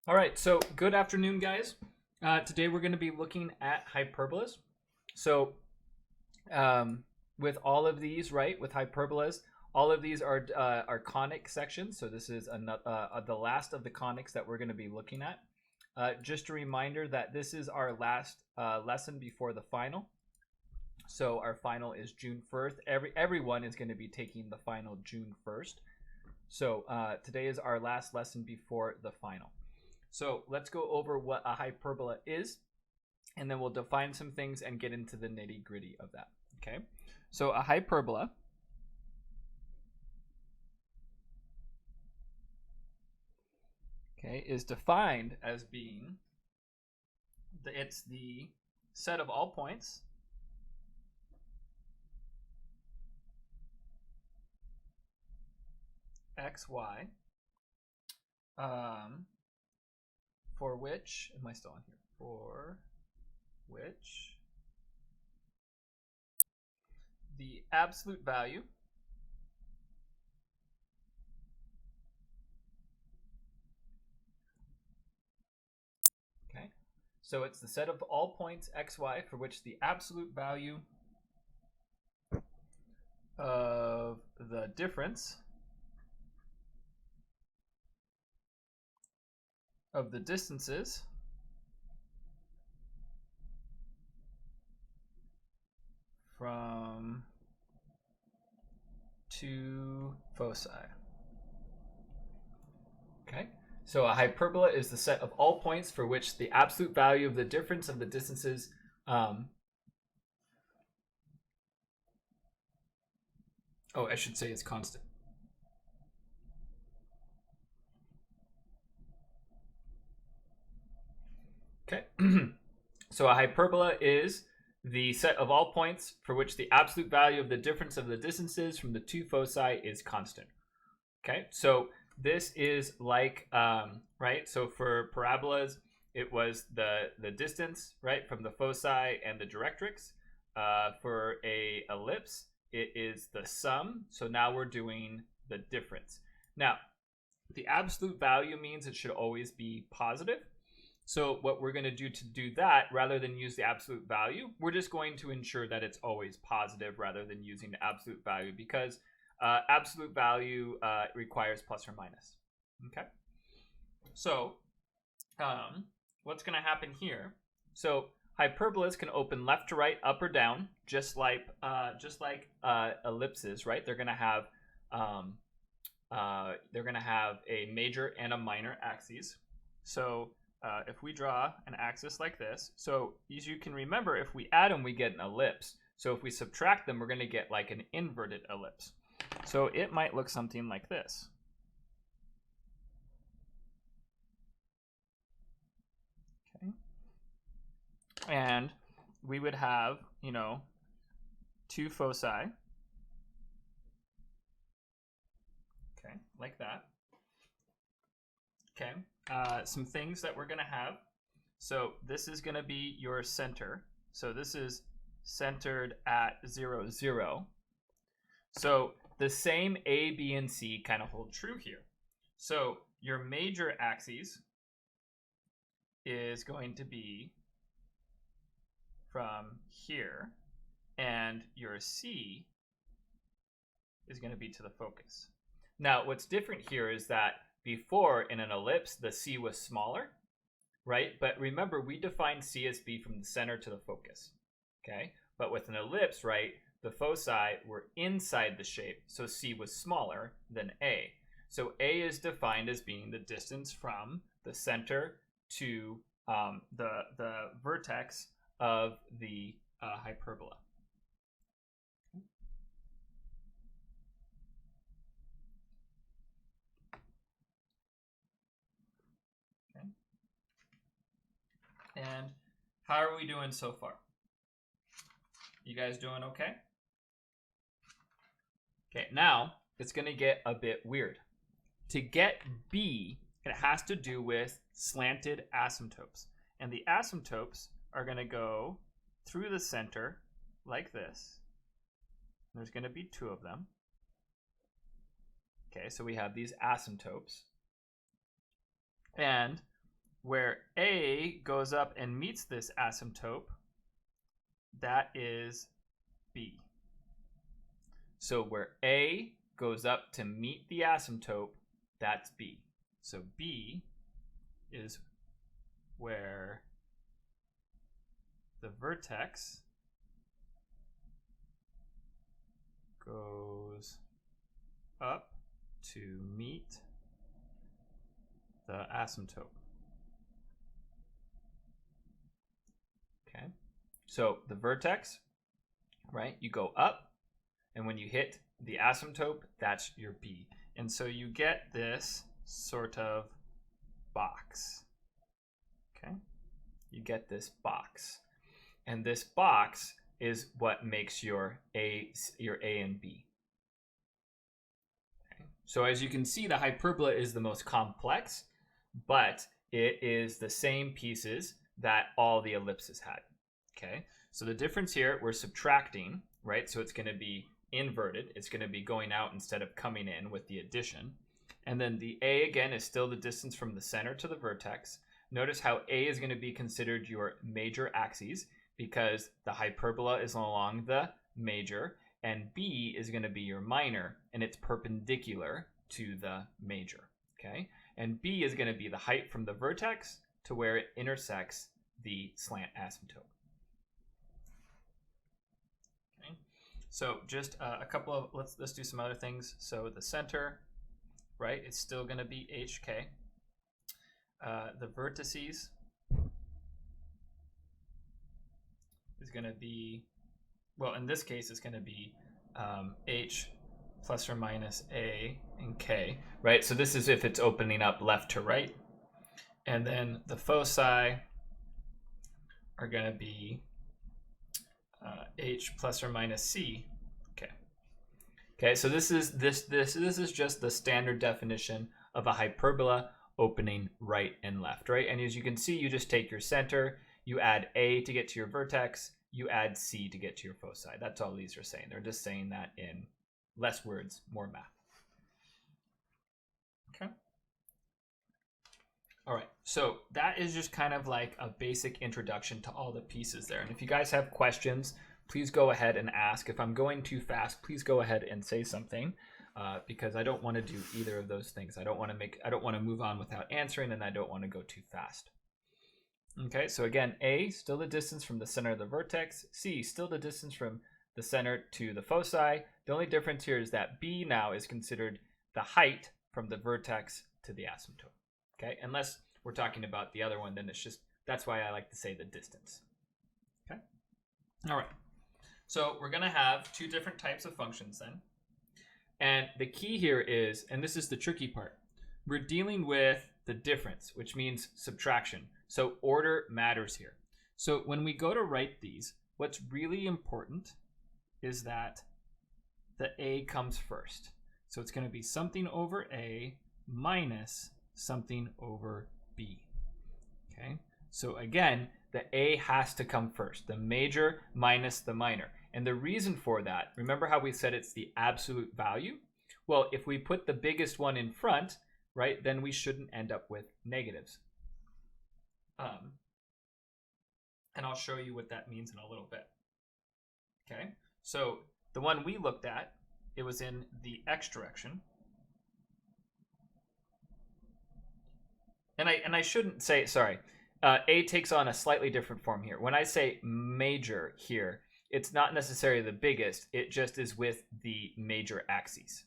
All right, so good afternoon, guys. Today we're going to be looking at hyperbolas. So, with all of these, right, with hyperbolas, all of these are conic sections. So this is the last of the conics that we're going to be looking at. Just a reminder that this is our last lesson before the final. So our final is June 1st. Everyone is going to be taking the final June 1st. So today is our last lesson before the final. So let's go over what a hyperbola is, and then we'll define some things and get into the nitty gritty of that. Okay, so a hyperbola is defined as being it's the set of all points x, y, for which, am I still on here? For which the absolute value okay, so it's the set of all points x, y for which the absolute value of the difference of the distances from two foci. Okay, so a hyperbola is the set of all points for which the absolute value of the difference of the distances I should say is constant. Okay, so a hyperbola is the set of all points for which the absolute value of the difference of the distances from the two foci is constant. Okay, so this is like, right, so for parabolas, it was the distance, right, from the foci and the directrix. For a ellipse, it is the sum. So now we're doing the difference. Now, the absolute value means it should always be positive. So what we're going to do that, rather than use the absolute value, we're just going to ensure that it's always positive rather than using the absolute value, because absolute value requires plus or minus. Okay. So what's going to happen here? So hyperbolas can open left to right, up or down, just like ellipses, right? They're going to have a major and a minor axes. So if we draw an axis like this, so as you can remember, if we add them, we get an ellipse. So if we subtract them, we're going to get like an inverted ellipse. So it might look something like this. Okay. And we would have, two foci. Okay, like that. Okay, some things that we're going to have. So this is going to be your center. So this is centered at 0, 0. So the same A, B, and C kind of hold true here. So your major axis is going to be from here, and your C is going to be to the focus. Now, what's different here is that before, in an ellipse, the C was smaller, right? But remember, we defined C as B from the center to the focus, okay? But with an ellipse, right, the foci were inside the shape, so C was smaller than A. So A is defined as being the distance from the center to the vertex of the hyperbola. Okay. And how are we doing so far? You guys doing okay? Okay, now it's going to get a bit weird. To get B, it has to do with slanted asymptotes. And the asymptotes are going to go through the center like this. There's going to be two of them. Okay, so we have these asymptotes. And where A goes up and meets this asymptote, that is B. So where A goes up to meet the asymptote, that's B. So B is where the vertex goes up to meet the asymptote. Okay, so the vertex, right? You go up, and when you hit the asymptote, that's your B. And so you get this sort of box. Okay, you get this box, and this box is what makes your A and B. Okay. So as you can see, the hyperbola is the most complex, but it is the same pieces that all the ellipses had. Okay, so the difference here, we're subtracting, right? So it's going to be inverted. It's going to be going out instead of coming in with the addition. And then the A, again, is still the distance from the center to the vertex. Notice how A is going to be considered your major axis because the hyperbola is along the major, and B is going to be your minor, and it's perpendicular to the major. Okay, and B is going to be the height from the vertex to where it intersects the slant asymptote. Okay, so just a couple of let's do some other things. So the center, right? It's still going to be HK. The vertices is going to be, well, in this case, it's going to be H plus or minus A and K, right? So this is if it's opening up left to right. And then the foci are going to be H plus or minus C. Okay. Okay, so this is just the standard definition of a hyperbola opening right and left, right? And as you can see, you just take your center, you add A to get to your vertex, you add C to get to your foci. That's all these are saying. They're just saying that in less words, more math. Okay. All right, so that is just kind of like a basic introduction to all the pieces there. And if you guys have questions, please go ahead and ask. If I'm going too fast, please go ahead and say something because I don't want to do either of those things. I don't want to move on without answering, and I don't want to go too fast. Okay, so again, A, still the distance from the center of the vertex. C, still the distance from the center to the foci. The only difference here is that B now is considered the height from the vertex to the asymptote. Okay, unless we're talking about the other one, then it's just, that's why I like to say the distance. Okay, all right. So we're going to have two different types of functions then. And the key here is, and this is the tricky part, we're dealing with the difference, which means subtraction. So order matters here. So when we go to write these, what's really important is that the A comes first. So it's going to be something over A minus something over B. Okay, so again, the A has to come first, the major minus the minor. And the reason for that, remember how we said it's the absolute value? Well, if we put the biggest one in front, right, then we shouldn't end up with negatives. And I'll show you what that means in a little bit. Okay, so the one we looked at, it was in the X direction. And I shouldn't say, sorry, A takes on a slightly different form here. When I say major here, it's not necessarily the biggest, it just is with the major axes.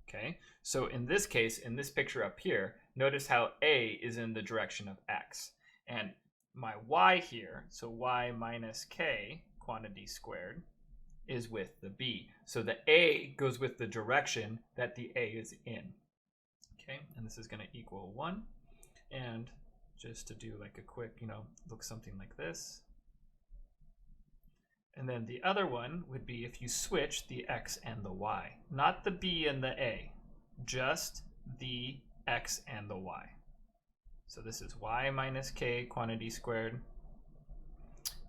Okay, so in this case, in this picture up here, notice how A is in the direction of X. And my Y here, so Y minus K, quantity squared, is with the B. So the A goes with the direction that the A is in. Okay, and this is going to equal 1. And just to do like a quick, look something like this. And then the other one would be if you switch the X and the Y, not the B and the A, just the X and the Y. So this is Y minus K quantity squared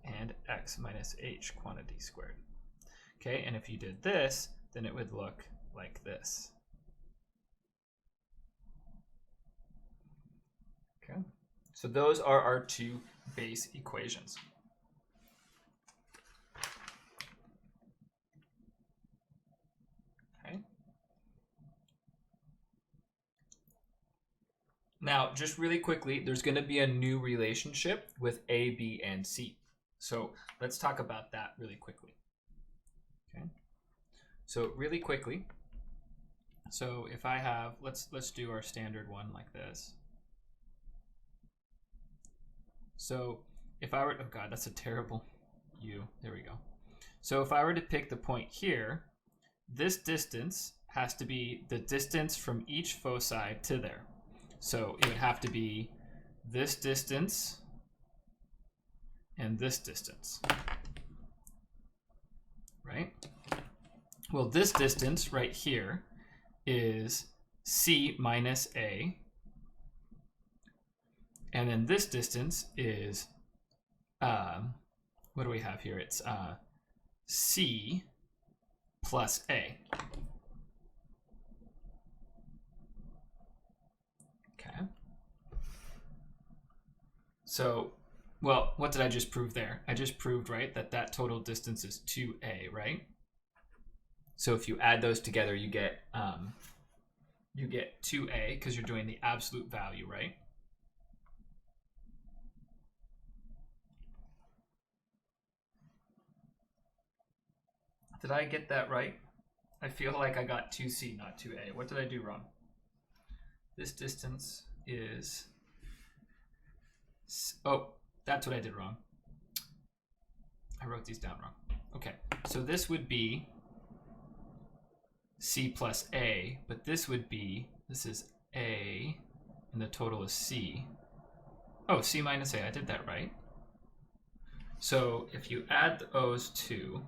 and X minus H quantity squared. Okay, and if you did this, then it would look like this. Okay, So those are our two base equations. Okay. Now, just really quickly, there's going to be a new relationship with A, B, and C. So let's talk about that really quickly. Okay. So really quickly, so if I have, let's do our standard one like this. So if I were, oh God, that's a terrible U. There we go. So if I were to pick the point here, this distance has to be the distance from each foci to there. So it would have to be this distance and this distance, right? Well, this distance right here is C minus A. And then this distance is, what do we have here? It's C plus A. Okay. So, well, what did I just prove there? I just proved, right, that total distance is 2A, right? So if you add those together, you get 2A because you're doing the absolute value, right? Did I get that right? I feel like I got 2C, not 2A. What did I do wrong? This distance is... Oh, that's what I did wrong. I wrote these down wrong. Okay, so this would be C plus A, but this would be, this is A, and the total is C. Oh, C minus A, I did that right. So if you add those two,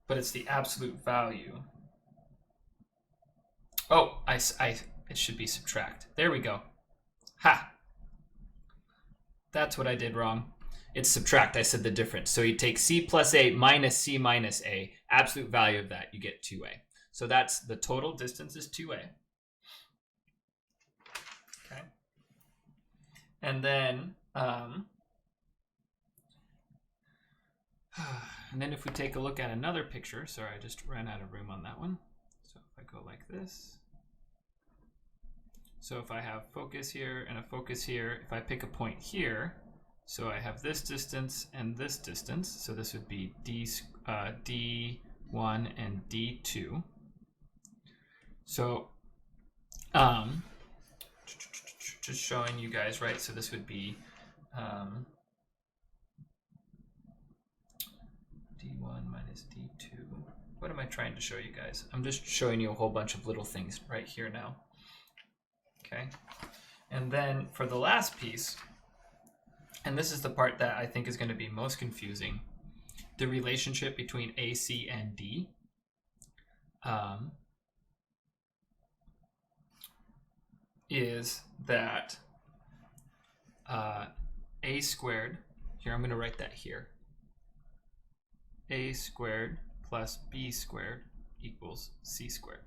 but it's the absolute value. Oh, it should be subtract. There we go. Ha! That's what I did wrong. It's subtract. I said the difference. So you take C plus A minus C minus A. Absolute value of that, you get 2A. So that's the total distance is 2A. Okay. And then, if we take a look at another picture, sorry, I just ran out of room on that one. So if I go like this. So if I have focus here and a focus here, if I pick a point here, so I have this distance and this distance. So this would be D1 and D2. So just showing you guys, right? So this would be D1 minus D2. What am I trying to show you guys? I'm just showing you a whole bunch of little things right here now. Okay. And then for the last piece, and this is the part that I think is going to be most confusing, the relationship between AC and D. Is that A squared, here I'm going to write that here, A squared plus B squared equals C squared.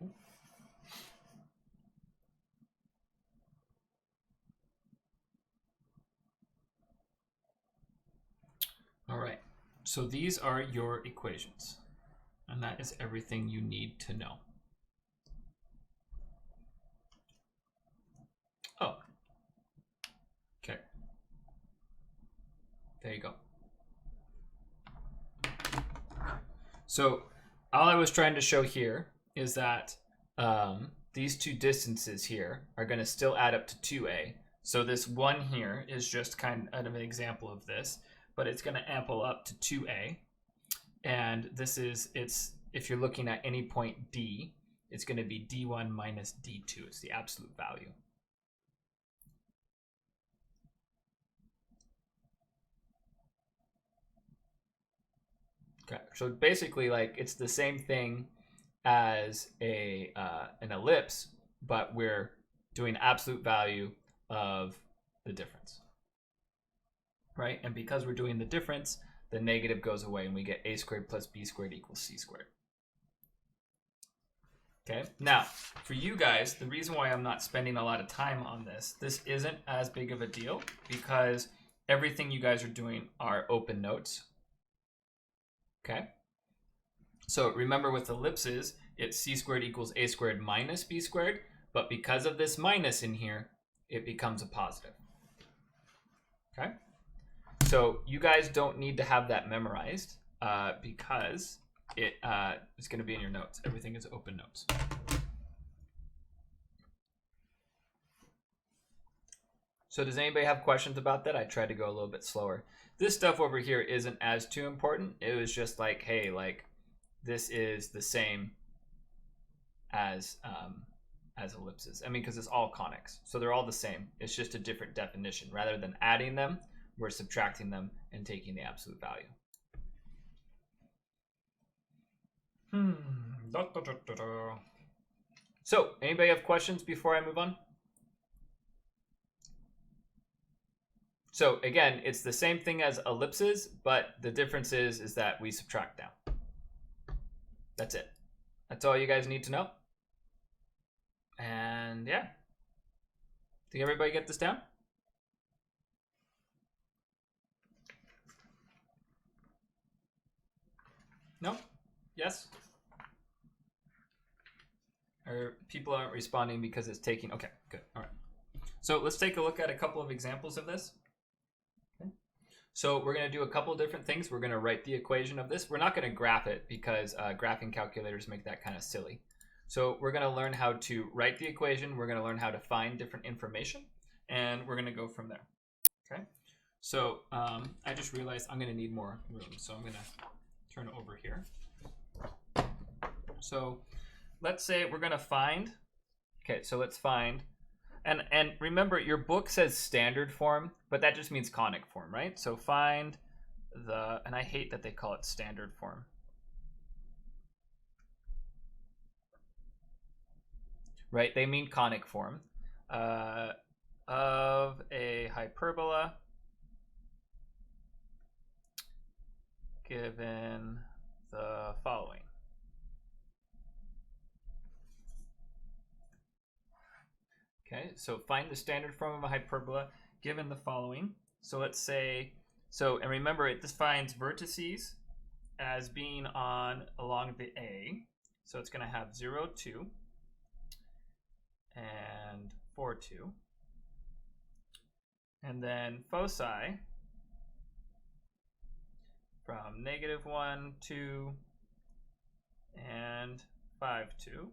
Okay. All right, so these are your equations, and that is everything you need to know. Oh, okay. There you go. So all I was trying to show here is that these two distances here are going to still add up to 2A. So this one here is just kind of an example of this, but it's going to ample up to 2A. And this is, if you're looking at any point D, it's going to be D1 minus D2. It's the absolute value. Okay, so basically, like, it's the same thing as an ellipse, but we're doing absolute value of the difference, right? And because we're doing the difference, the negative goes away, and we get A squared plus B squared equals C squared. Okay, now for you guys, the reason why I'm not spending a lot of time on this isn't as big of a deal because everything you guys are doing are open notes. Okay, so remember with ellipses, it's c squared equals a squared minus b squared, but because of this minus in here, it becomes a positive. Okay, so you guys don't need to have that memorized because it is going to be in your notes. Everything is open notes. So does anybody have questions about that? I tried to go a little bit slower. This stuff over here isn't as too important. It was just like, hey, like this is the same as ellipses. I mean, because it's all conics, so they're all the same. It's just a different definition. Rather than adding them, we're subtracting them and taking the absolute value. So, anybody have questions before I move on? So again, it's the same thing as ellipses, but the difference is that we subtract down. That's it. That's all you guys need to know. And yeah. Did everybody get this down? No? Yes? Or people aren't responding because it's taking... Okay, good. All right. So let's take a look at a couple of examples of this. Okay. So we're going to do a couple of different things. We're going to write the equation of this. We're not going to graph it because graphing calculators make that kind of silly. So we're going to learn how to write the equation. We're going to learn how to find different information. And we're going to go from there. Okay. So I just realized I'm going to need more room. So I'm going to turn it over here. So let's say we're going to find. Okay, so let's find. And remember, your book says standard form, but that just means conic form, right? So find the, and I hate that they call it standard form. Right, they mean conic form of a hyperbola given the following. Okay, so find the standard form of a hyperbola given the following. So let's say, and remember it defines vertices as being along the A. So it's going to have 0, 2, and 4, 2. And then foci from -1, 2, and 5, 2.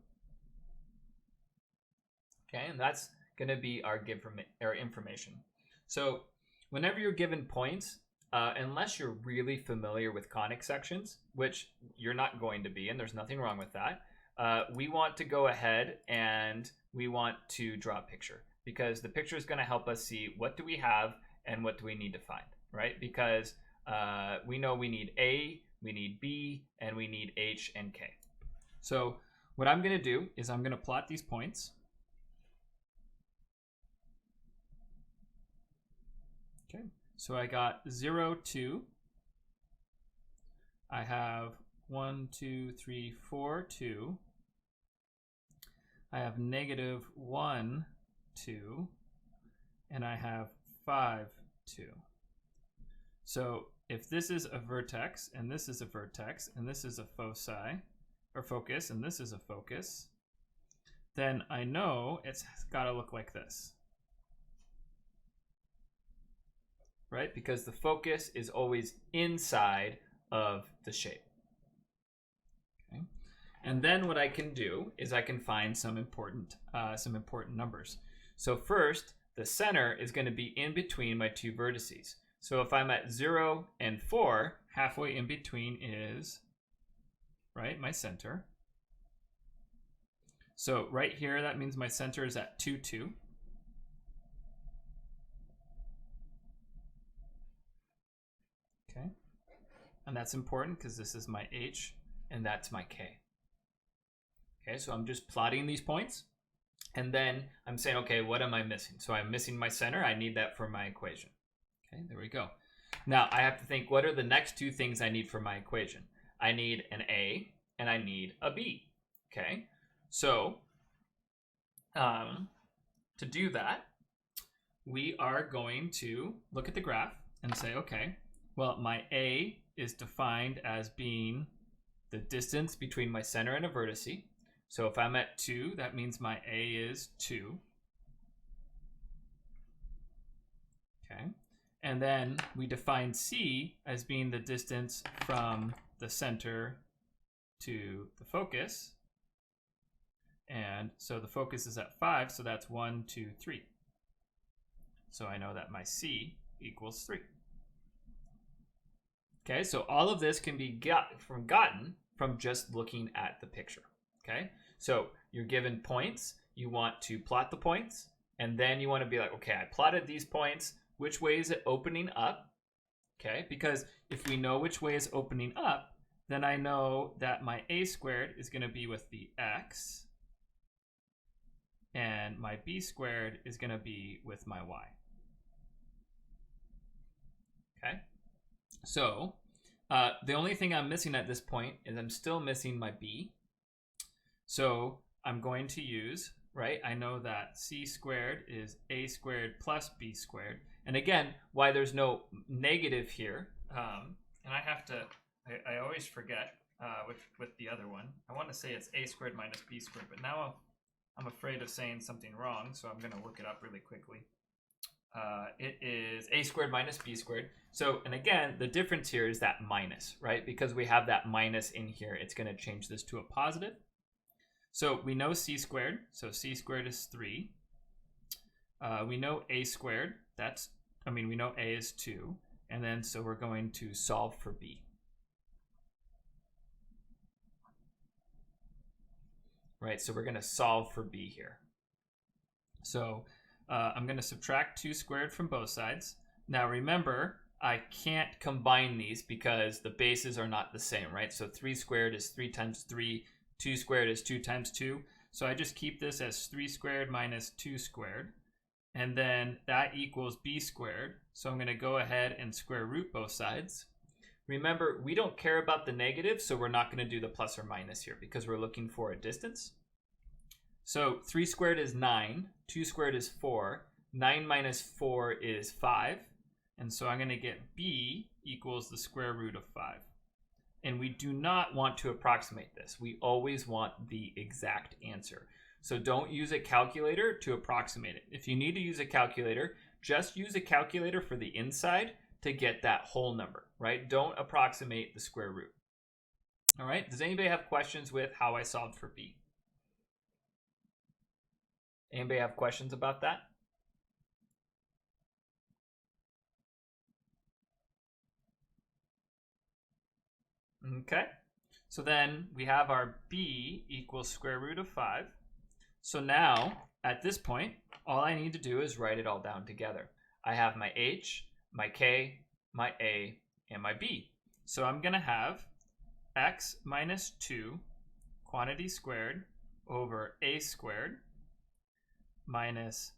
Okay, and that's going to be our information. So whenever you're given points, unless you're really familiar with conic sections, which you're not going to be, and there's nothing wrong with that, we want to go ahead and we want to draw a picture, because the picture is going to help us see what do we have and what do we need to find, right? Because we know we need A, we need B, and we need H and K. So what I'm going to do is I'm going to plot these points. Okay, so I got 0, 2. I have 1, 2, 3, 4, 2. I have -1, 2. And I have 5, 2. So if this is a vertex, and this is a vertex, and this is a foci, or focus, and this is a focus, then I know it's got to look like this. Right? Because the focus is always inside of the shape. Okay. And then what I can do is I can find some important numbers. So first, the center is going to be in between my two vertices. So if I'm at 0 and 4, halfway in between is, right, my center. So right here, that means my center is at 2, 2. Okay, and that's important because this is my H and that's my K. Okay, so I'm just plotting these points, and then I'm saying, okay, what am I missing? So I'm missing my center. I need that for my equation. Okay, there we go. Now I have to think, what are the next two things I need for my equation? I need an A and I need a B. Okay, So to do that, we are going to look at the graph and say, okay, well, my A is defined as being the distance between my center and a vertice. So if I'm at 2, that means my A is 2. Okay. And then we define C as being the distance from the center to the focus. And so the focus is at 5, so that's 1, 2, 3. So I know that my C equals 3. Okay, so all of this can be gotten from just looking at the picture. Okay, so you're given points. You want to plot the points, and then you want to be like, okay, I plotted these points. Which way is it opening up? Okay, because if we know which way is opening up, then I know that my A squared is going to be with the X, and my B squared is going to be with my Y. Okay, so the only thing I'm missing at this point is I'm still missing my B. So I'm going to use, right, I know that C squared is A squared plus B squared. And again, why there's no negative here, and I have to, I always forget with the other one. I want to say it's A squared minus B squared, but now I'm afraid of saying something wrong, so I'm going to look it up really quickly. It is A squared minus B squared. So, and again, the difference here is that minus, right? Because we have that minus in here, it's going to change this to a positive. So we know C squared, so C squared is 3. We know A squared, we know A is 2. And then, so we're going to solve for B. Right, so we're going to solve for B here. So I'm going to subtract 2 squared from both sides. Now remember, I can't combine these because the bases are not the same, right? So 3 squared is 3 times 3. 2 squared is 2 times 2. So I just keep this as 3 squared minus 2 squared. And then that equals B squared. So I'm going to go ahead and square root both sides. Remember, we don't care about the negative, so we're not going to do the plus or minus here because we're looking for a distance. So 3 squared is 9. 2 squared is 4. 9 minus 4 is 5. And so I'm going to get B equals the square root of 5. And we do not want to approximate this. We always want the exact answer. So don't use a calculator to approximate it. If you need to use a calculator, just use a calculator for the inside to get that whole number, right? Don't approximate the square root. All right, does anybody have questions with how I solved for B? Anybody have questions about that? Okay, so then we have our B equals square root of 5. So now, at this point, all I need to do is write it all down together. I have my H, my K, my A, and my B. So I'm going to have X minus 2 quantity squared over A squared minus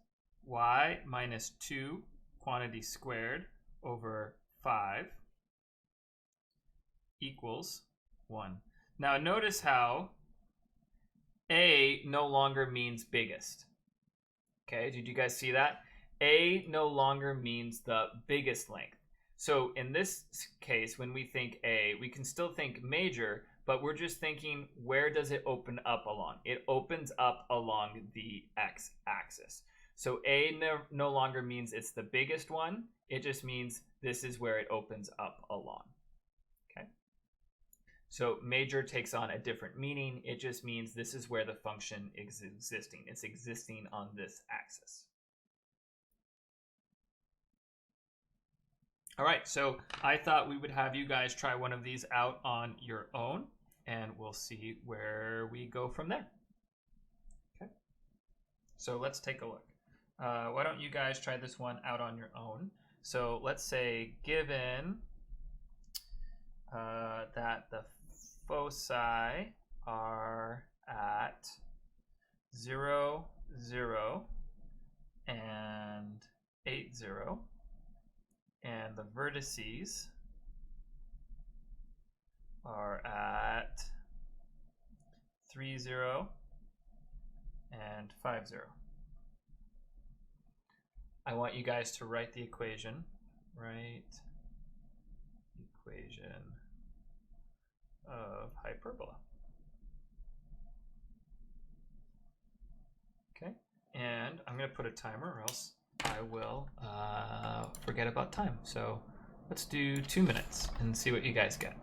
Y minus 2 quantity squared over 5 equals 1. Now notice how A no longer means biggest. Okay, did you guys see that? A no longer means the biggest length. So in this case, when we think A, we can still think major, but we're just thinking, where does it open up along? It opens up along the x-axis. So A no longer means it's the biggest one. It just means this is where it opens up along. Okay. So major takes on a different meaning. It just means this is where the function is existing. It's existing on this axis. All right, so I thought we would have you guys try one of these out on your own, and we'll see where we go from there. Okay, so let's take a look. Why don't you guys try this one out on your own? So let's say given that the foci are at 0, 0, and 8, 0, and the vertices are at 3, 0, and 5, 0. I want you guys to write the equation. Write equation of hyperbola. Okay, and I'm going to put a timer or else I will forget about time. So let's do 2 minutes and see what you guys get.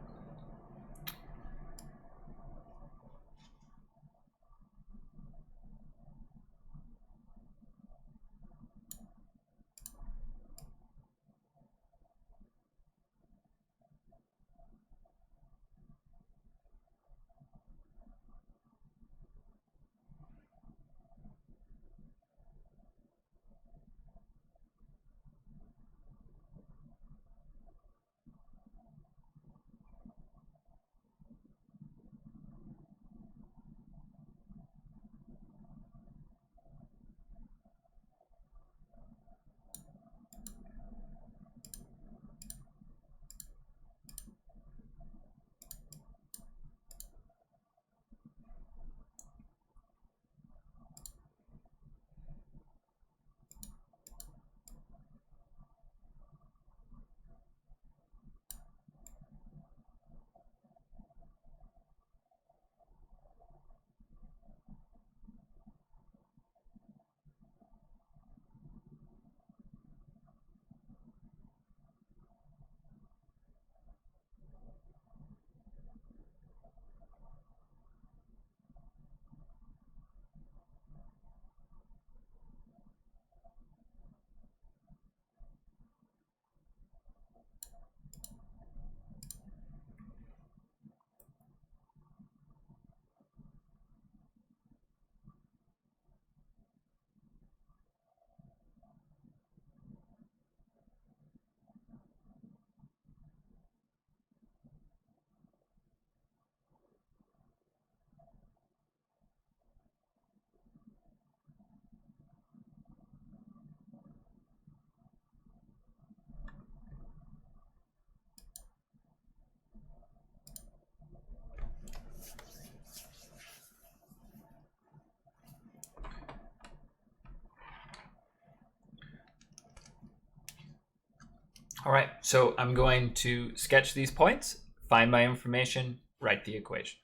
All right, so I'm going to sketch these points, find my information, write the equation.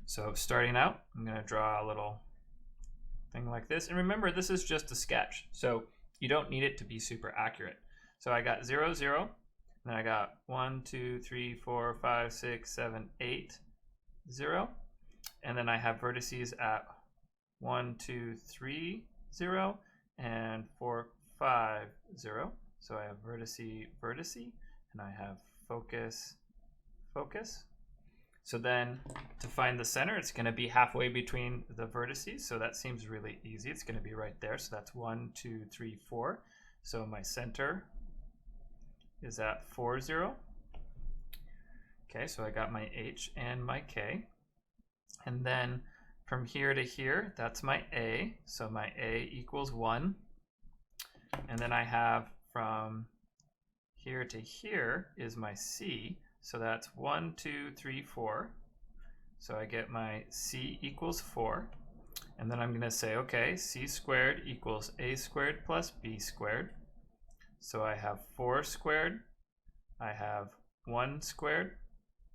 So starting out, I'm going to draw a little thing like this. And remember, this is just a sketch, so you don't need it to be super accurate. So I got 0, 0, and then I got 1, 2, 3, 4, 5, 6, 7, 8, 0. And then I have vertices at 1, 2, 3, 0, and 4, 5, 0. So I have vertice, and I have focus, focus. So then to find the center, it's going to be halfway between the vertices. So that seems really easy. It's going to be right there. So that's 1, 2, 3, 4. So my center is at 4, 0. Okay, so I got my H and my K. And then from here to here, that's my A. So my A equals 1. And then I have from here to here is my C. So that's 1, 2, 3, 4. So I get my C equals 4. And then I'm going to say, okay, C squared equals A squared plus B squared. So I have 4 squared. I have 1 squared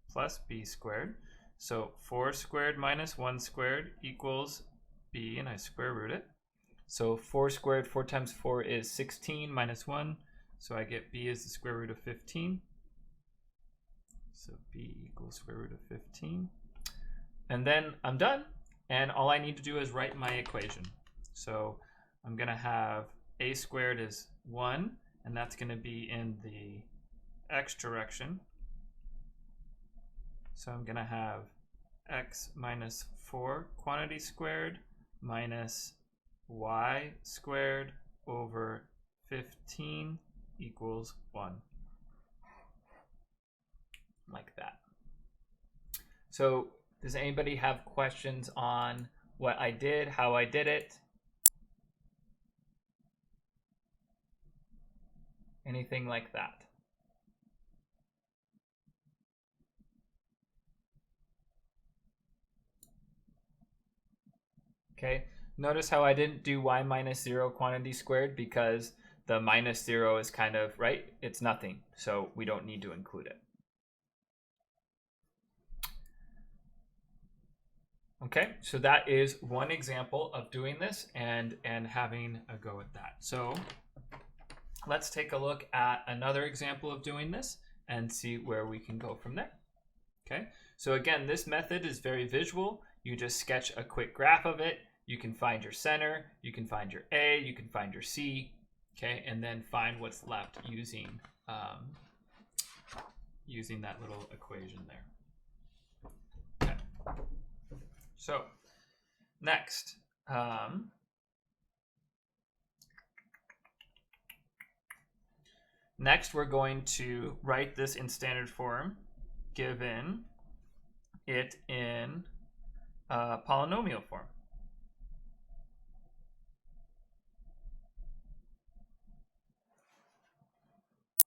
plus B squared. So 4 squared minus 1 squared equals B, and I square root it. So 4 squared, 4 times 4 is 16 minus 1. So I get B is the square root of 15. So B equals square root of 15. And then I'm done. And all I need to do is write my equation. So I'm going to have A squared is 1, and that's going to be in the x direction. So I'm going to have x minus 4 quantity squared minus y squared over 15 equals 1. Like that. So does anybody have questions on what I did, how I did it? Anything like that? Okay, notice how I didn't do y minus 0 quantity squared because the minus 0 is kind of, right? It's nothing, so we don't need to include it. Okay, so that is one example of doing this and having a go at that. So let's take a look at another example of doing this and see where we can go from there. Okay, so again, this method is very visual. You just sketch a quick graph of it. You can find your center, you can find your A, you can find your C, okay, and then find what's left using using that little equation there. Okay. So next, next we're going to write this in standard form, given it in polynomial form.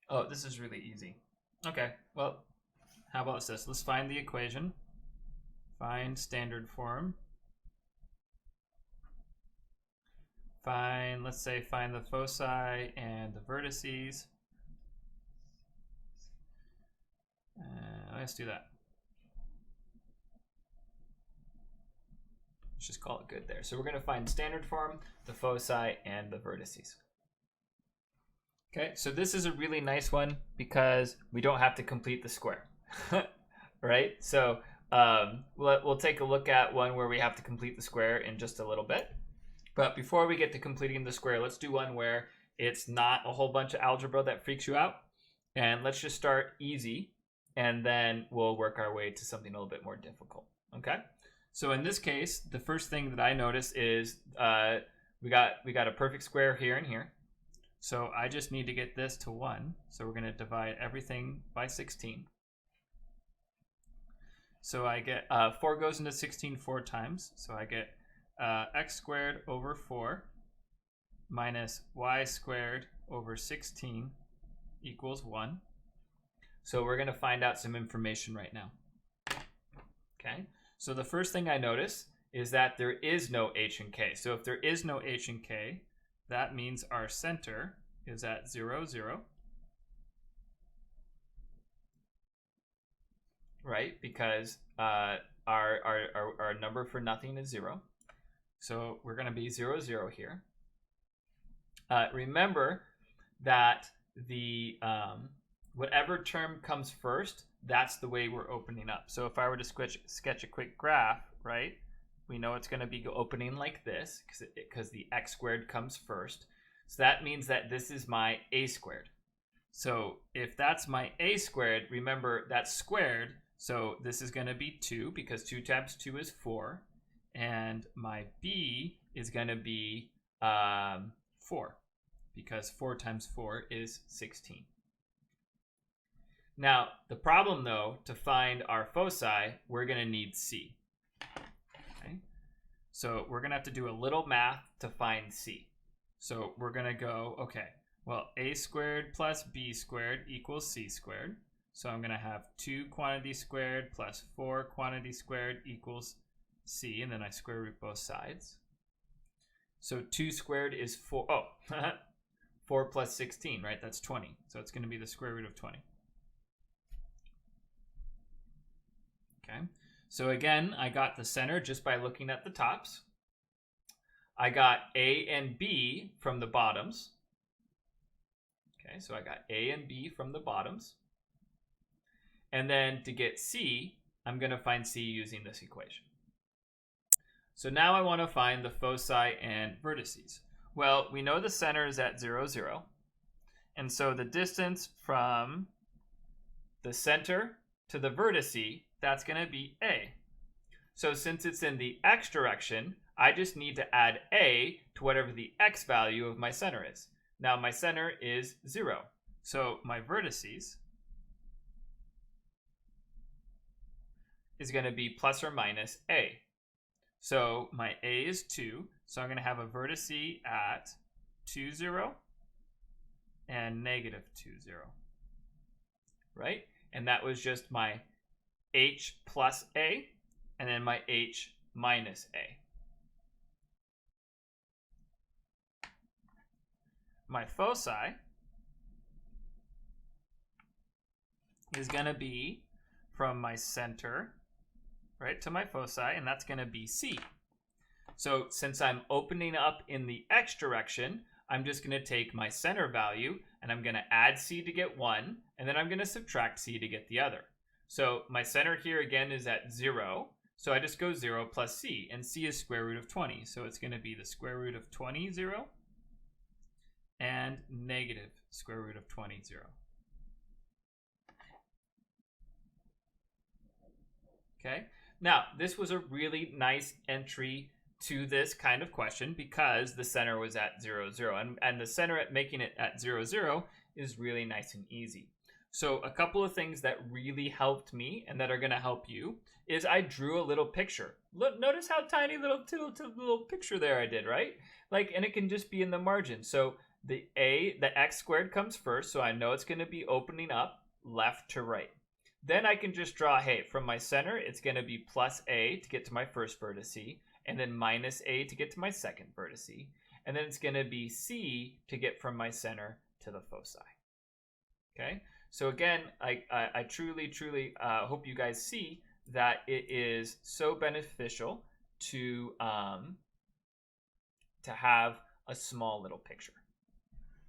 Oh, this is really easy. Okay, well, how about this? Let's find the equation. Find standard form. Let's say find the foci and the vertices. Let's do that. Let's just call it good there. So we're going to find standard form, the foci, and the vertices. Okay, so this is a really nice one because we don't have to complete the square, right? So we'll take a look at one where we have to complete the square in just a little bit. But before we get to completing the square, let's do one where it's not a whole bunch of algebra that freaks you out. And let's just start easy, and then we'll work our way to something a little bit more difficult, okay? So in this case, the first thing that I notice is we got a perfect square here and here. So I just need to get this to 1. So we're going to divide everything by 16. So I get 4 goes into 16 4 times. So I get x squared over 4 minus y squared over 16 equals 1. So we're going to find out some information right now. Okay. So the first thing I notice is that there is no h and k. So if there is no h and k, that means our center is at 0, 0. Right? Because our number for nothing is 0. So we're going to be 0, 0 here. Remember that the whatever term comes first, that's the way we're opening up. So if I were to sketch a quick graph, right? We know it's going to be opening like this because the x squared comes first. So that means that this is my a squared. So if that's my a squared, remember that's squared. So this is going to be 2 because 2 times 2 is 4. And my b is going to be 4 because 4 times 4 is 16. Now, the problem, though, to find our foci, we're going to need c. Okay? So we're going to have to do a little math to find c. So we're going to go, okay, well, a squared plus b squared equals c squared. So I'm going to have 2 quantity squared plus 4 quantity squared equals c, and then I square root both sides. So 2 squared is 4. Oh, 4 plus 16, right? That's 20. So it's going to be the square root of 20. Okay, so again, I got the center just by looking at the tops. I got A and B from the bottoms. Okay, so I got A and B from the bottoms. And then to get C, I'm going to find C using this equation. So now I want to find the foci and vertices. Well, we know the center is at 0, 0. And so the distance from the center to the vertice, that's going to be A. So since it's in the x direction, I just need to add A to whatever the x value of my center is. Now my center is 0. So my vertices is going to be plus or minus A. So my A is 2. So I'm going to have a vertice at 2, 0 and negative 2, 0. Right? And that was just my h plus A and then my h minus A. my foci is going to be from my center, right, to my foci, and that's going to be C. So since I'm opening up in the x direction, I'm just going to take my center value and I'm going to add C to get one, and then I'm going to subtract C to get the other. So my center here again is at 0. So I just go 0 plus C, and C is square root of 20. So it's going to be the square root of 20, 0, and negative square root of 20, 0. Okay, now this was a really nice entry to this kind of question because the center was at 0, 0. And the center at making it at 0, 0 is really nice and easy. So a couple of things that really helped me and that are going to help you is I drew a little picture. Look, notice how tiny little picture there I did, right? Like, and it can just be in the margin. So the x squared comes first, so I know it's going to be opening up left to right. Then I can just draw, hey, from my center, it's going to be plus a to get to my first vertice, and then minus a to get to my second vertice, and then it's going to be c to get from my center to the foci. Okay, so again, I truly hope you guys see that it is so beneficial to have a small little picture.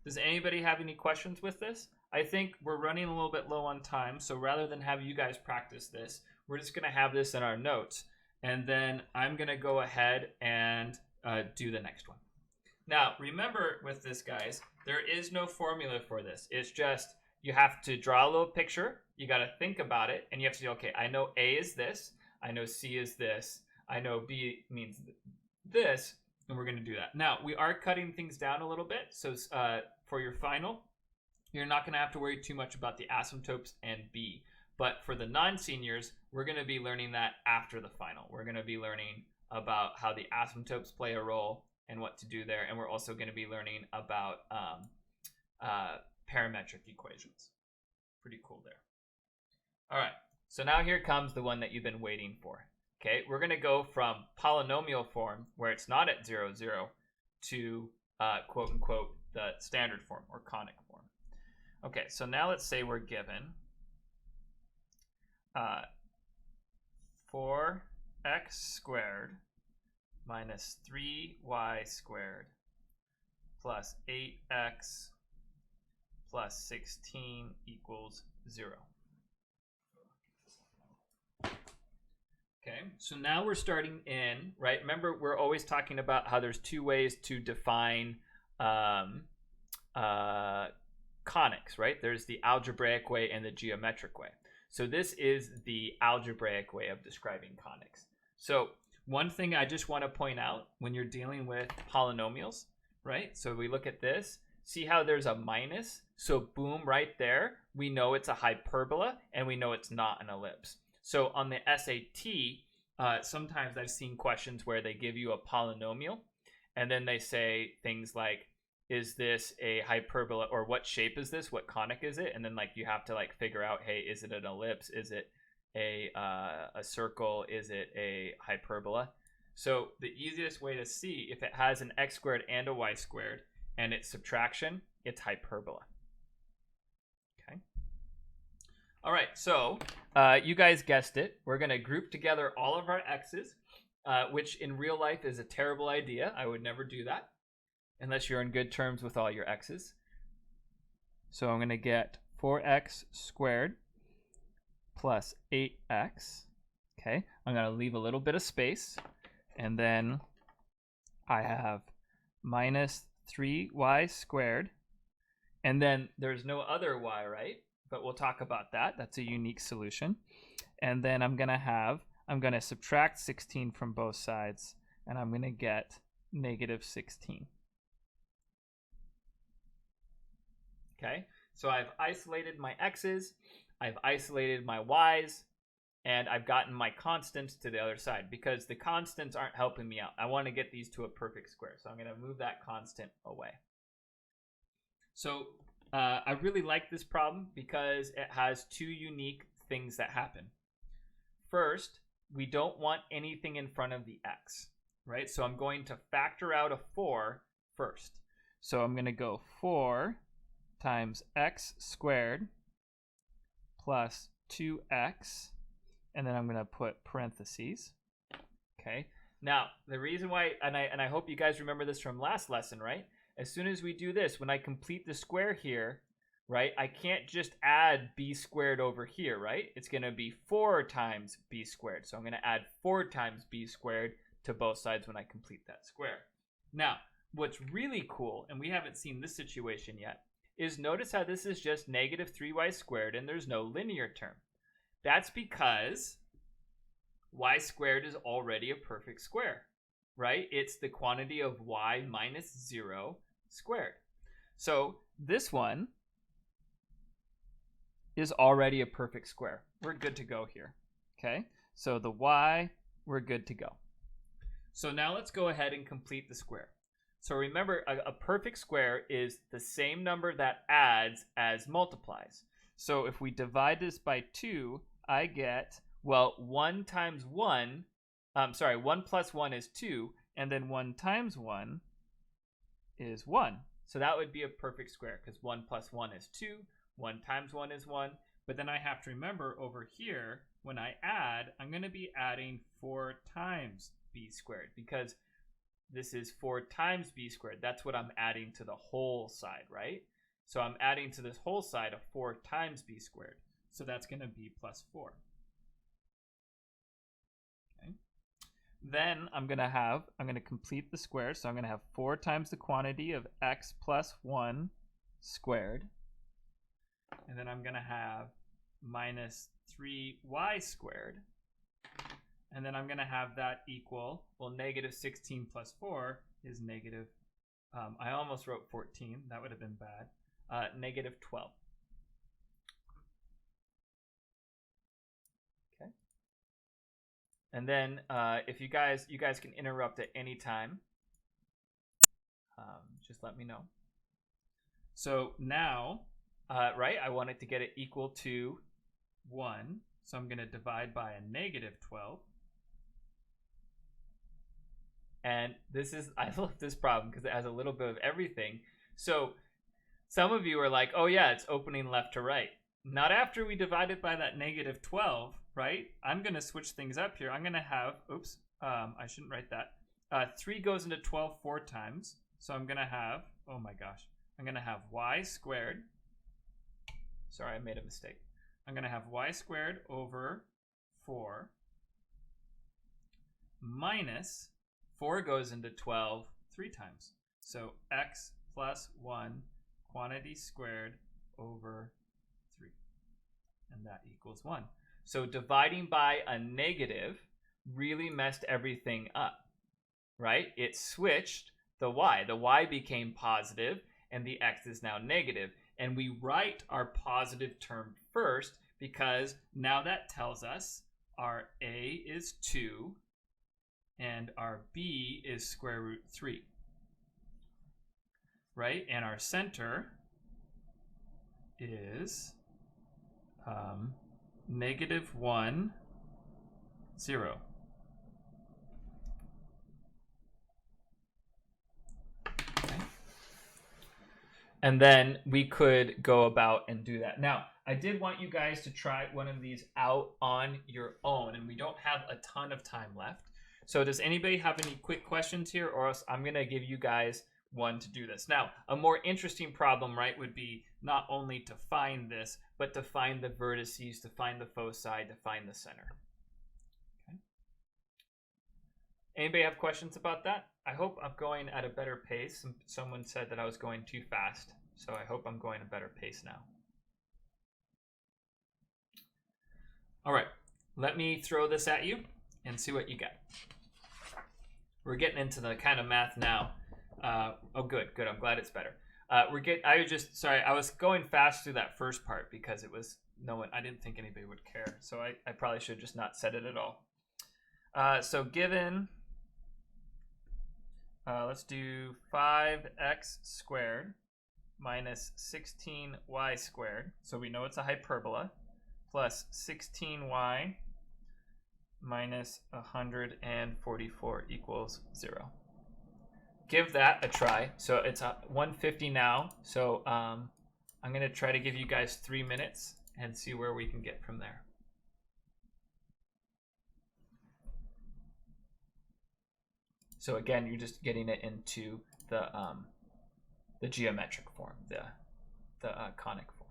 Does anybody have any questions with this? I think we're running a little bit low on time, so rather than have you guys practice this, we're just going to have this in our notes, and then I'm going to go ahead and do the next one. Now, remember with this, guys, there is no formula for this. It's just you have to draw a little picture, you got to think about it, and you have to say, okay, I know A is this, I know C is this, I know B means this, and we're going to do that. Now, we are cutting things down a little bit, so for your final, you're not going to have to worry too much about the asymptotes and B. But for the non-seniors, we're going to be learning that after the final. We're going to be learning about how the asymptotes play a role and what to do there. And we're also going to be learning about parametric equations. Pretty cool there. All right, so now here comes the one that you've been waiting for. Okay, we're going to go from polynomial form, where it's not at 0, 0, to quote unquote the standard form or conic form. Okay, so now let's say we're given 4x squared minus 3y squared plus 8x plus 16 equals 0. Okay, so now we're starting in, right? Remember, we're always talking about how there's two ways to define conics, right? There's the algebraic way and the geometric way. So this is the algebraic way of describing conics. So one thing I just want to point out when you're dealing with polynomials, right? So we look at this, see how there's a minus? So boom, right there, we know it's a hyperbola and we know it's not an ellipse. So on the SAT, sometimes I've seen questions where they give you a polynomial and then they say things like, is this a hyperbola, or what shape is this? What conic is it? And then like you have to like figure out, hey, is it an ellipse? Is it a circle? Is it a hyperbola? So the easiest way to see if it has an x squared and a y squared and it's subtraction, it's hyperbola. Okay. All right, so you guys guessed it. We're going to group together all of our x's, which in real life is a terrible idea. I would never do that unless you're in good terms with all your x's. So I'm going to get 4x squared plus 8x. Okay, I'm going to leave a little bit of space. And then I have minus 3y squared. And then there's no other y, right? But we'll talk about that. That's a unique solution. And then I'm going to subtract 16 from both sides. And I'm going to get negative 16. Okay, so I've isolated my x's, I've isolated my y's, and I've gotten my constants to the other side because the constants aren't helping me out. I want to get these to a perfect square, so I'm going to move that constant away. So I really like this problem because it has two unique things that happen. First, we don't want anything in front of the x, right? So I'm going to factor out a 4 first. So I'm going to go 4 times x squared plus 2x, and then I'm going to put parentheses. Okay. Now, the reason why, and I hope you guys remember this from last lesson, right? As soon as we do this, when I complete the square here, right, I can't just add b squared over here, right? It's going to be 4 times b squared. So I'm going to add 4 times b squared to both sides when I complete that square. Now, what's really cool, and we haven't seen this situation yet, is notice how this is just negative 3y squared and there's no linear term. That's because y squared is already a perfect square, right? It's the quantity of y minus 0 squared. So this one is already a perfect square. We're good to go here, okay? So the y, we're good to go. So now let's go ahead and complete the square. So remember, a perfect square is the same number that adds as multiplies. So if we divide this by 2, I get, well, 1 times 1, 1 plus 1 is 2, and then 1 times 1 is 1. So that would be a perfect square, because 1 plus 1 is 2, 1 times 1 is 1. But then I have to remember over here, when I add, I'm going to be adding 4 times b squared, because this is 4 times b squared. That's what I'm adding to the whole side, right? So I'm adding to this whole side of 4 times b squared. So that's going to be plus 4. Okay. Then I'm going to complete the square. So I'm going to have 4 times the quantity of x plus 1 squared. And then I'm going to have minus 3y squared. And then I'm going to have that equal, well, negative 16 plus 4 is negative, I almost wrote 14. That would have been bad. Negative 12. Okay. And then if you guys can interrupt at any time. Just let me know. So now, right, I want it to get it equal to 1. So I'm going to divide by a negative 12. And this is, I love this problem because it has a little bit of everything. So some of you are like, oh yeah, it's opening left to right. Not after we divide it by that negative 12, right? I'm going to switch things up here. I'm going to have, oops, I shouldn't write that. 3 goes into 12 4 times. So I'm going to have, oh my gosh, I'm going to have y squared. Sorry, I made a mistake. I'm going to have y squared over 4 minus 4 goes into 12 3 times. So x plus 1 quantity squared over 3. And that equals 1. So dividing by a negative really messed everything up, right? It switched the y. The y became positive and the x is now negative. And we write our positive term first because now that tells us our a is 2 and our b is square root 3, right? And our center is negative 1, 0. Okay. And then we could go about and do that. Now, I did want you guys to try one of these out on your own, and we don't have a ton of time left. So does anybody have any quick questions here, or else I'm going to give you guys one to do this. Now, a more interesting problem, right, would be not only to find this, but to find the vertices, to find the foci, to find the center. Okay. Anybody have questions about that? I hope I'm going at a better pace. Someone said that I was going too fast, so I hope I'm going a better pace now. All right, let me throw this at you and see what you got. We're getting into the kind of math now. Oh, good. I'm glad it's better. I was going fast through that first part because it was I didn't think anybody would care. So I probably should have just not said it at all. So given, let's do 5x squared minus 16y squared. So we know it's a hyperbola, plus 16y minus 144 equals 0. give that a try. So it's 1:50 now. So I'm going to try to give you guys 3 minutes and see where we can get from there. So again, you're just getting it into the geometric form, the conic form.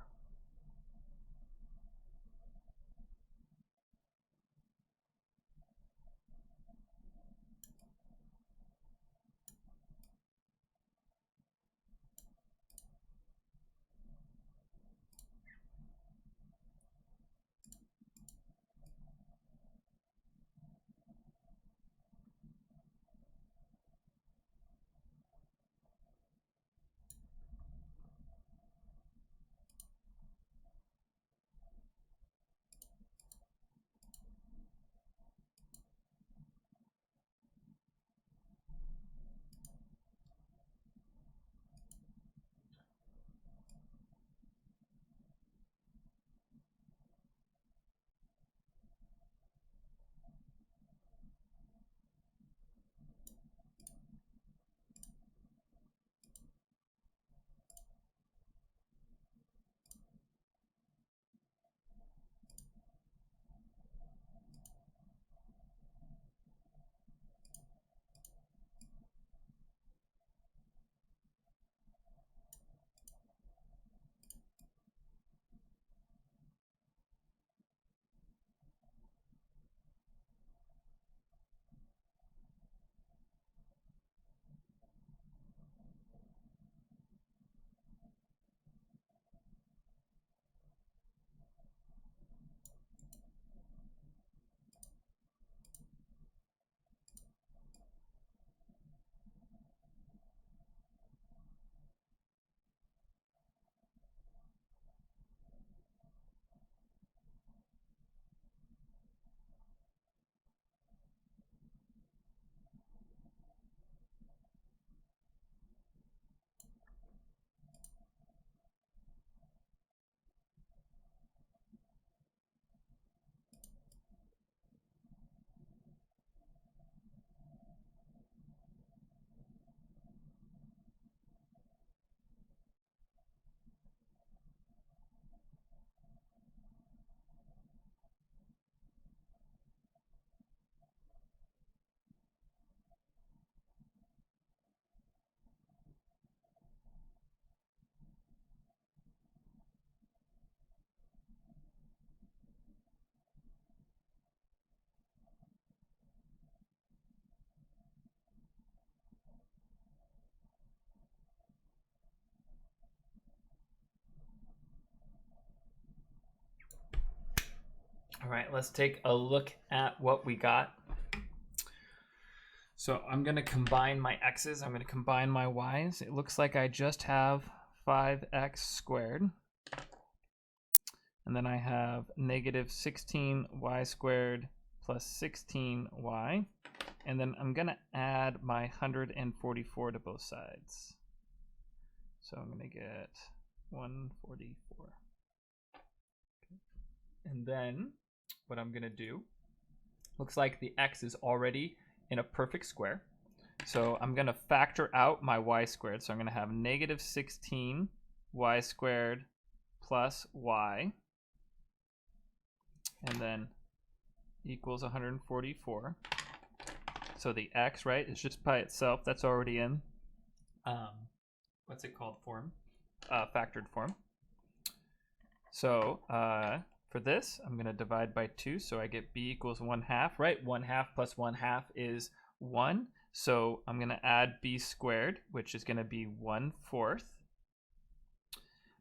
All right, let's take a look at what we got. So I'm going to combine my x's. I'm going to combine my y's. It looks like I just have 5x squared. And then I have negative 16y squared plus 16y. And then I'm going to add my 144 to both sides. So I'm going to get 144. Okay. And then what I'm going to do, looks like the x is already in a perfect square. So I'm going to factor out my y squared. So I'm going to have negative 16 y squared plus y. And then equals 144. So the x, right, is just by itself. That's already in, what's it called, form? Factored form. So for this, I'm going to divide by 2. So I get b equals 1/2, right? 1/2 plus 1/2 is 1. So I'm going to add b squared, which is going to be 1/4.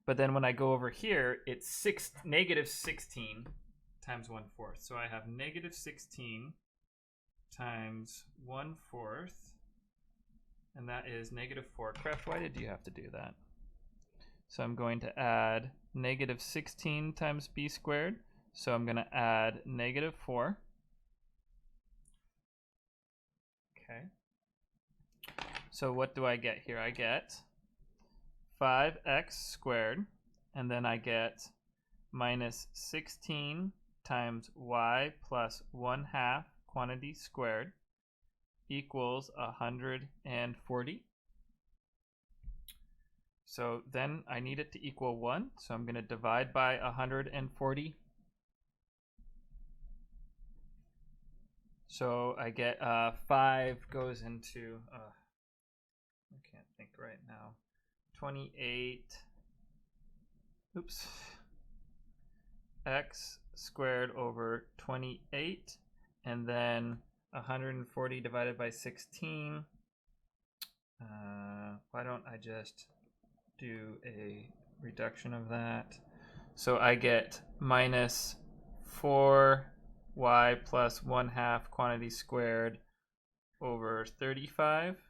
But then when I go over here, it's negative 16 times 1/4. So I have negative 16 times 1/4. And that is negative 4. Craft, why did you have to do that? So I'm going to add negative 16 times b squared. So I'm going to add negative 4. Okay. So what do I get here? I get 5x squared. And then I get minus 16 times y plus 1/2 quantity squared equals 140. So then I need it to equal 1. So I'm going to divide by 140. So I get 5 goes into, I can't think right now, 28, oops, x squared over 28, and then 140 divided by 16. Why don't I just do a reduction of that? So I get minus 4y plus 1/2 quantity squared over 35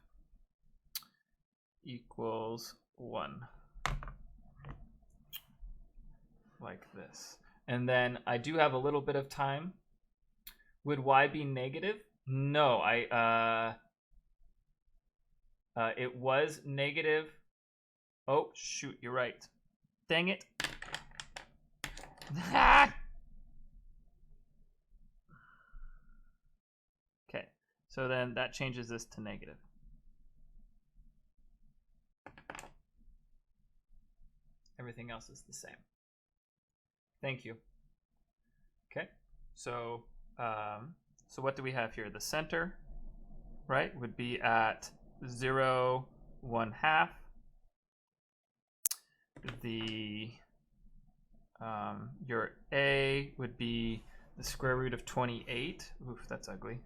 equals 1. Like this. And then I do have a little bit of time. Would y be negative? No, it was negative. Oh, shoot, you're right. Dang it. Okay, so then that changes this to negative. Everything else is the same. Thank you. Okay, so what do we have here? The center, right, would be at 0, 1/2. The your a would be the square root of 28. Oof, that's ugly.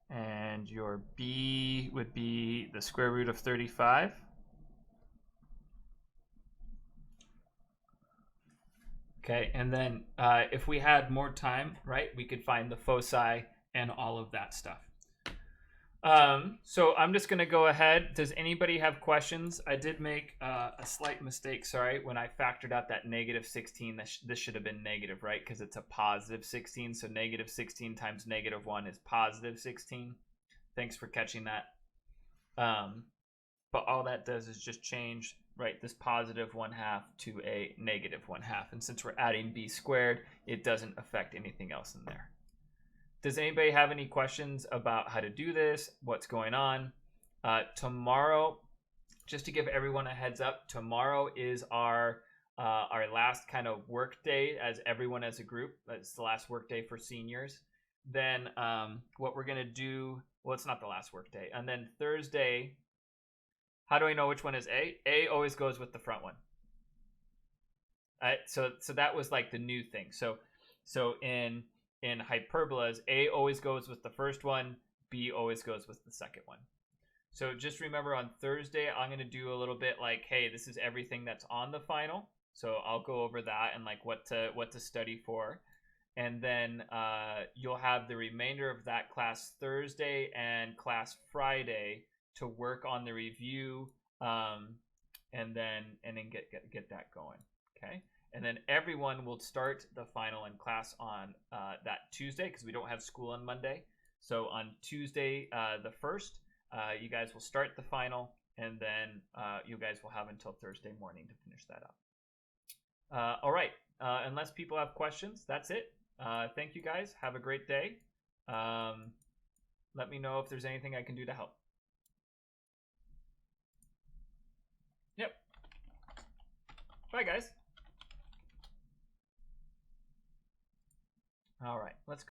And your b would be the square root of 35. Okay, and then if we had more time, right, we could find the foci and all of that stuff. So I'm just going to go ahead. Does anybody have questions? I did make a slight mistake, sorry, when I factored out that negative 16. This should have been negative, right? Because it's a positive 16, so negative 16 times negative 1 is positive 16. Thanks for catching that. But all that does is just change, right, this positive 1/2 to a negative 1/2. And since we're adding b squared, it doesn't affect anything else in there. Does anybody have any questions about how to do this? What's going on? Tomorrow, just to give everyone a heads up, tomorrow is our last kind of work day as everyone as a group. It's the last work day for seniors. Then what we're going to do, well, it's not the last work day. And then Thursday, how do I know which one is A? A always goes with the front one. So that was like the new thing. So in hyperbolas, A always goes with the first one, B always goes with the second one. So just remember on Thursday, I'm going to do a little bit like, hey, this is everything that's on the final. So I'll go over that and like what to study for. And then you'll have the remainder of that class Thursday and class Friday to work on the review, and then get that going. Okay. And then everyone will start the final in class on that Tuesday because we don't have school on Monday. So on Tuesday, the 1st, you guys will start the final, and then you guys will have until Thursday morning to finish that up. All right. Unless people have questions, that's it. Thank you guys. Have a great day. Let me know if there's anything I can do to help. Yep. Bye, guys. All right, let's go.